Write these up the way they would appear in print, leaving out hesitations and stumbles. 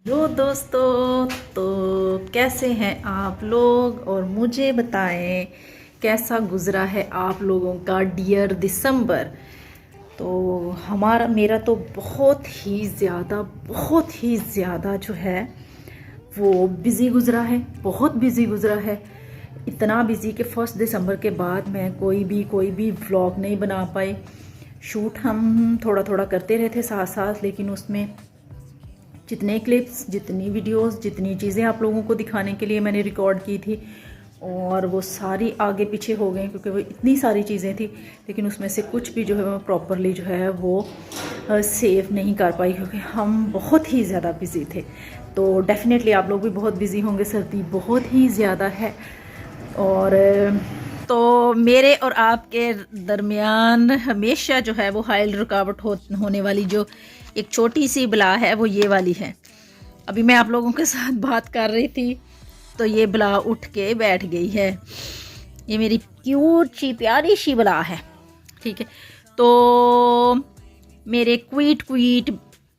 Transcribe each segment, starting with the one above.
Hello दोस्तों, तो कैसे हैं आप लोग और मुझे बताएं कैसा गुज़रा है आप लोगों का डियर दिसंबर। तो हमारा मेरा तो बहुत ही ज़्यादा जो है वो बिज़ी गुज़रा है, बहुत बिज़ी गुज़रा है। इतना बिज़ी कि 1 दिसंबर के बाद मैं कोई भी व्लॉग नहीं बना पाई। शूट हम थोड़ा थोड़ा करते रहे थे साथ साथ, लेकिन उसमें जितने क्लिप्स, जितनी वीडियोस, जितनी चीज़ें आप लोगों को दिखाने के लिए मैंने रिकॉर्ड की थी और वो सारी आगे पीछे हो गई क्योंकि वो इतनी सारी चीज़ें थी। लेकिन उसमें से कुछ भी जो है मैं प्रॉपरली जो है वो सेव नहीं कर पाई क्योंकि हम बहुत ही ज़्यादा बिज़ी थे। तो डेफिनेटली आप लोग भी बहुत बिज़ी होंगे, सर्दी बहुत ही ज़्यादा है। और तो मेरे और आपके दरमियान हमेशा जो है वो हाइल रुकावट होने वाली जो एक छोटी सी बला है वो ये वाली है। अभी मैं आप लोगों के साथ बात कर रही थी तो ये बला उठ के बैठ गई है। ये मेरी क्यूट सी प्यारी सी बला है, ठीक है। तो मेरे क्वीट क्वीट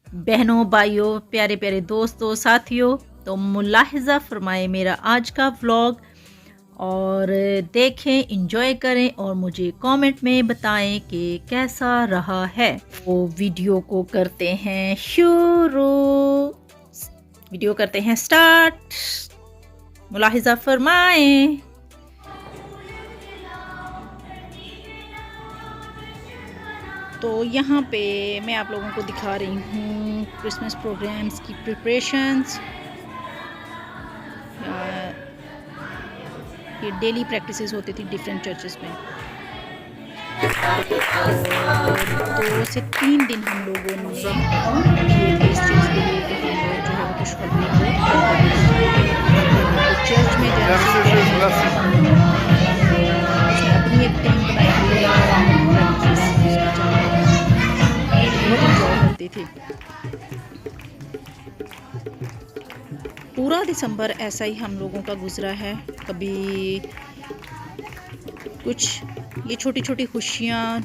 बहनों, भाइयों, प्यारे प्यारे दोस्तों, साथियों, तो मुलाहिजा फरमाए मेरा आज का व्लॉग और देखें, एंजॉय करें और मुझे कमेंट में बताएं कि कैसा रहा है। वो वीडियो को करते हैं शुरू, वीडियो करते हैं स्टार्ट। मुलाहिजा फरमाएं। तो यहाँ पे मैं आप लोगों को दिखा रही हूँ क्रिसमस प्रोग्राम्स की प्रिपरेशंस। ये डेली प्रैक्टिसेस होती थी डिफरेंट चर्चेस में। और 2 से 3 दिन हम लोगों ने किए थे इस चीज़ के लिए कि हम लोग जो है वो खुशखबरी को चर्च में जाना। अपनी एक टीम बनाई हुई बहुत इंजॉय करती थी। पूरा दिसंबर ऐसा ही हम लोगों का गुजरा है। कभी कुछ ये छोटी छोटी खुशियाँ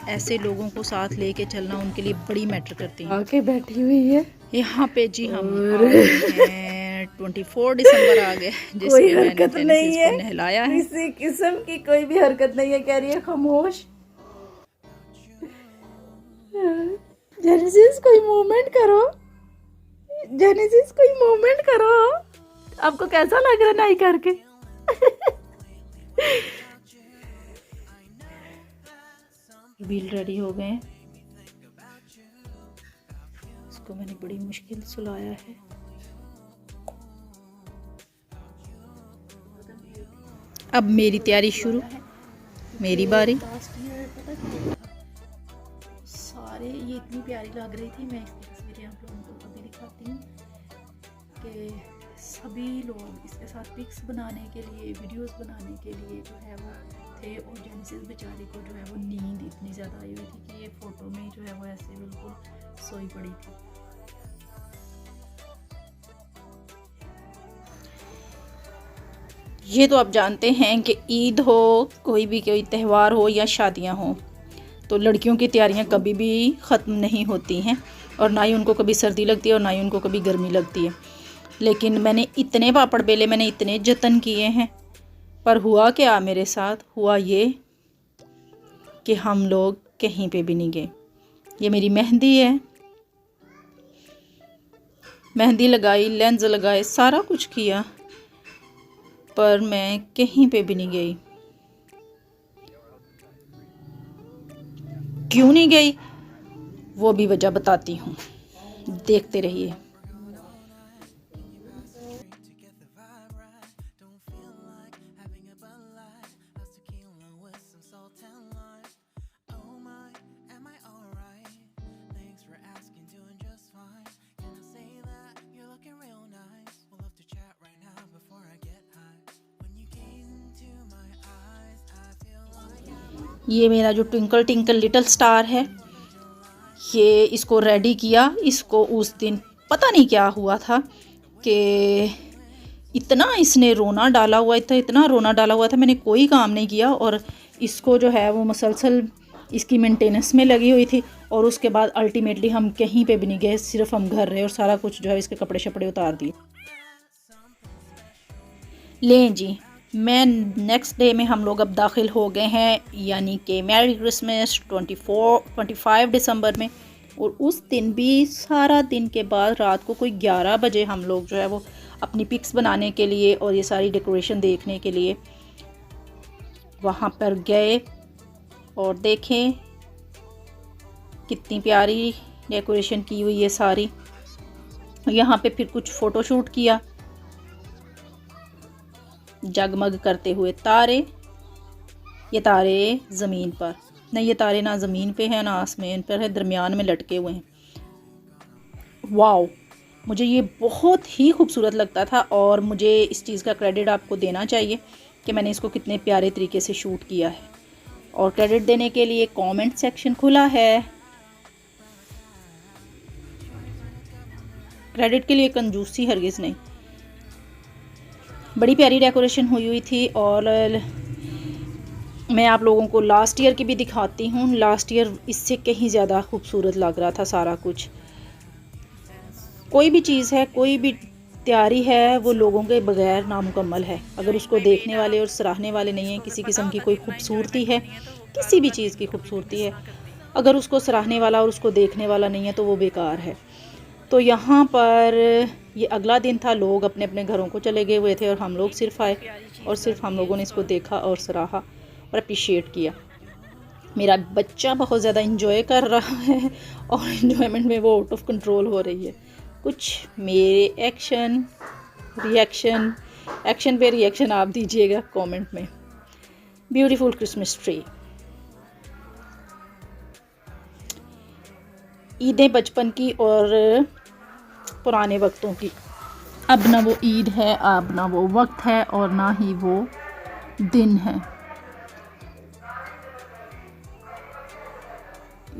ऐसे लोगों को साथ लेके चलना उनके लिए बड़ी मैटर करती हैं। आके बैठी हुई है यहाँ पे जी हम आ गए हैं 24 दिसंबर आ गए, कोई हरकत नहीं है, नहलाया है। किसी किस्म की कोई भी हरकत नहीं है। कह रही है खामोश। जेनेसिस कोई मूवमेंट करो, जेनेसिस कोई मूवमेंट करो। आपको कैसा लग रहा है नहीं करके? व्हील रेडी हो गए, इसको मैंने बड़ी मुश्किल सुलाया है। अब मेरी तैयारी शुरू, मेरी बारी। सारे ये इतनी प्यारी लग रही थी, मैं इसकी तस्वीरें आप लोगों को अभी दिखाती हूँ कि सभी लोग इसके साथ पिक्स बनाने के लिए, वीडियोस बनाने के लिए जो है वो थे। और जेनेसिस बेचारी को जो है वो नींद इतनी ज़्यादा आई हुई थी कि ये फ़ोटो में जो है वो ऐसे बिल्कुल सोई पड़ी थी। ये तो आप जानते हैं कि ईद हो, कोई त्यौहार हो या शादियां हो, तो लड़कियों की तैयारियां कभी भी ख़त्म नहीं होती हैं और ना ही उनको कभी सर्दी लगती है और ना ही उनको कभी गर्मी लगती है। लेकिन मैंने इतने पापड़ बेले, मैंने इतने जतन किए हैं, पर हुआ क्या मेरे साथ? हुआ ये कि हम लोग कहीं पे भी नहीं गए। ये मेरी मेहंदी है, मेहंदी लगाई, लेंस लगाए, सारा कुछ किया, पर मैं कहीं पे भी नहीं गई। क्यों नहीं गई वो भी वजह बताती हूँ, देखते रहिए। ये मेरा जो ट्विंकल टिंकल लिटिल स्टार है, ये इसको रेडी किया। इसको उस दिन पता नहीं क्या हुआ था कि इतना इसने रोना डाला हुआ था, इतना रोना डाला हुआ था। मैंने कोई काम नहीं किया और इसको जो है वो मुसलसल इसकी मेंटेनेंस में लगी हुई थी। और उसके बाद अल्टीमेटली हम कहीं पे भी नहीं गए, सिर्फ हम घर रहे और सारा कुछ जो है इसके कपड़े शपड़े उतार दिए। लें जी, मैं नेक्स्ट डे में हम लोग अब दाखिल हो गए हैं, यानी कि मैरी क्रिसमस 25 दिसंबर में। और उस दिन भी सारा दिन के बाद रात को कोई 11 बजे हम लोग जो है वो अपनी पिक्स बनाने के लिए और ये सारी डेकोरेशन देखने के लिए वहाँ पर गए और देखें कितनी प्यारी डेकोरेशन की हुई है सारी। यहाँ पे फिर कुछ फ़ोटोशूट किया, जगमग करते हुए तारे। ये तारे ज़मीन पर नहीं, ये तारे ना ज़मीन पे हैं ना आसमान पर है, दरमियान में लटके हुए हैं। वाओ, मुझे ये बहुत ही खूबसूरत लगता था और मुझे इस चीज़ का क्रेडिट आपको देना चाहिए कि मैंने इसको कितने प्यारे तरीके से शूट किया है। और क्रेडिट देने के लिए कमेंट सेक्शन खुला है। क्रेडिट के लिए कंजूसी हरगिज़ नहीं। बड़ी प्यारी डेकोरेशन हुई थी और मैं आप लोगों को लास्ट ईयर की भी दिखाती हूँ। लास्ट ईयर इससे कहीं ज़्यादा खूबसूरत लग रहा था सारा कुछ। कोई भी चीज़ है, कोई भी तैयारी है, वो लोगों के बगैर नामुकम्मल है। अगर उसको देखने वाले और सराहने वाले नहीं हैं, किसी किस्म की कोई खूबसूरती है, किसी भी चीज़ की खूबसूरती है, अगर उसको सराहने वाला और उसको देखने वाला नहीं है तो वो बेकार है। तो यहाँ पर ये अगला दिन था, लोग अपने अपने घरों को चले गए हुए थे और हम लोग सिर्फ आए और सिर्फ हम लोगों ने इसको देखा और सराहा और अप्रिशिएट किया। मेरा बच्चा बहुत ज़्यादा इंजॉय कर रहा है और इन्जॉयमेंट में वो आउट ऑफ कंट्रोल हो रही है। कुछ मेरे एक्शन पे रिएक्शन आप दीजिएगा कमेंट में। Beautiful Christmas tree. ईदें बचपन की और पुराने वक्तों की। अब ना वो ईद है, अब ना वो वक्त है और ना ही वो दिन है।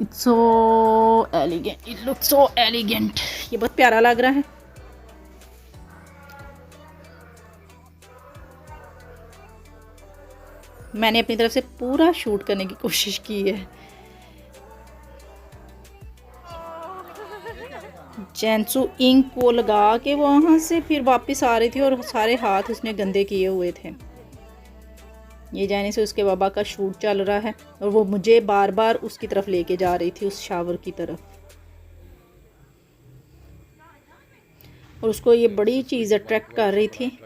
It's so elegant, it looks so elegant. ये बहुत प्यारा लग रहा है। मैंने अपनी तरफ से पूरा शूट करने की कोशिश की है। जैनसू इंक को लगा के वहाँ से फिर वापस आ रही थी और सारे हाथ उसने गंदे किए हुए थे। ये जाने से उसके बाबा का शूट चल रहा है और वो मुझे बार बार उसकी तरफ लेके जा रही थी, उस शावर की तरफ। और उसको ये बड़ी चीज़ अट्रैक्ट कर रही थी।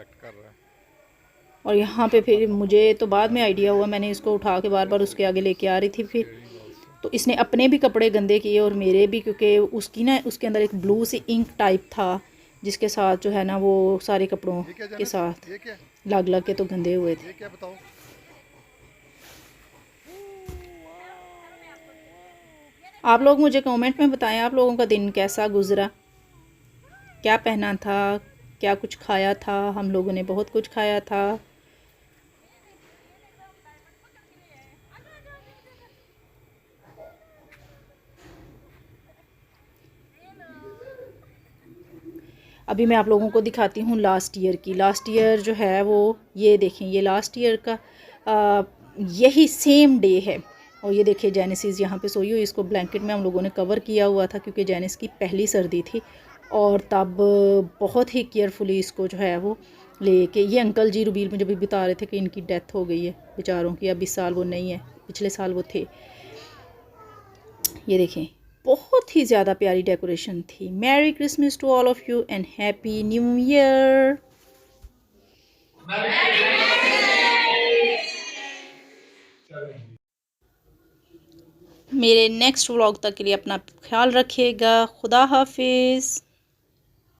और यहाँ पे फिर मुझे तो बाद में आइडिया हुआ, मैंने इसको उठा के बार बार उसके आगे लेके आ रही थी। फिर तो इसने अपने भी कपड़े गंदे किए और मेरे भी, क्योंकि उसकी ना उसके अंदर एक ब्लू सी इंक टाइप था जिसके साथ जो है ना वो सारे कपड़ों के साथ लग लग के तो गंदे हुए थे। आप लोग मुझे कमेंट में बताएं आप लोगों का दिन कैसा गुजरा, क्या पहना था, क्या कुछ खाया था। हम लोगों ने बहुत कुछ खाया था। अभी मैं आप लोगों को दिखाती हूँ लास्ट ईयर की। लास्ट ईयर जो है वो ये देखें, ये लास्ट ईयर का यही सेम डे है। और ये देखिए जेनेसिस यहाँ पे सोई हुई, इसको ब्लैंकेट में हम लोगों ने कवर किया हुआ था क्योंकि जेनेस की पहली सर्दी थी और तब बहुत ही केयरफुली इसको जो है वो लेके। ये अंकल जी रुबील मुझे भी बता रहे थे कि इनकी डेथ हो गई है बेचारों की, अब इस साल वो नहीं है, पिछले साल वो थे। ये देखें बहुत ही ज़्यादा प्यारी डेकोरेशन थी। Merry Christmas to all of you and happy New Year. मेरे नेक्स्ट व्लॉग तक के लिए अपना ख्याल रखिएगा। खुदा हाफिज़।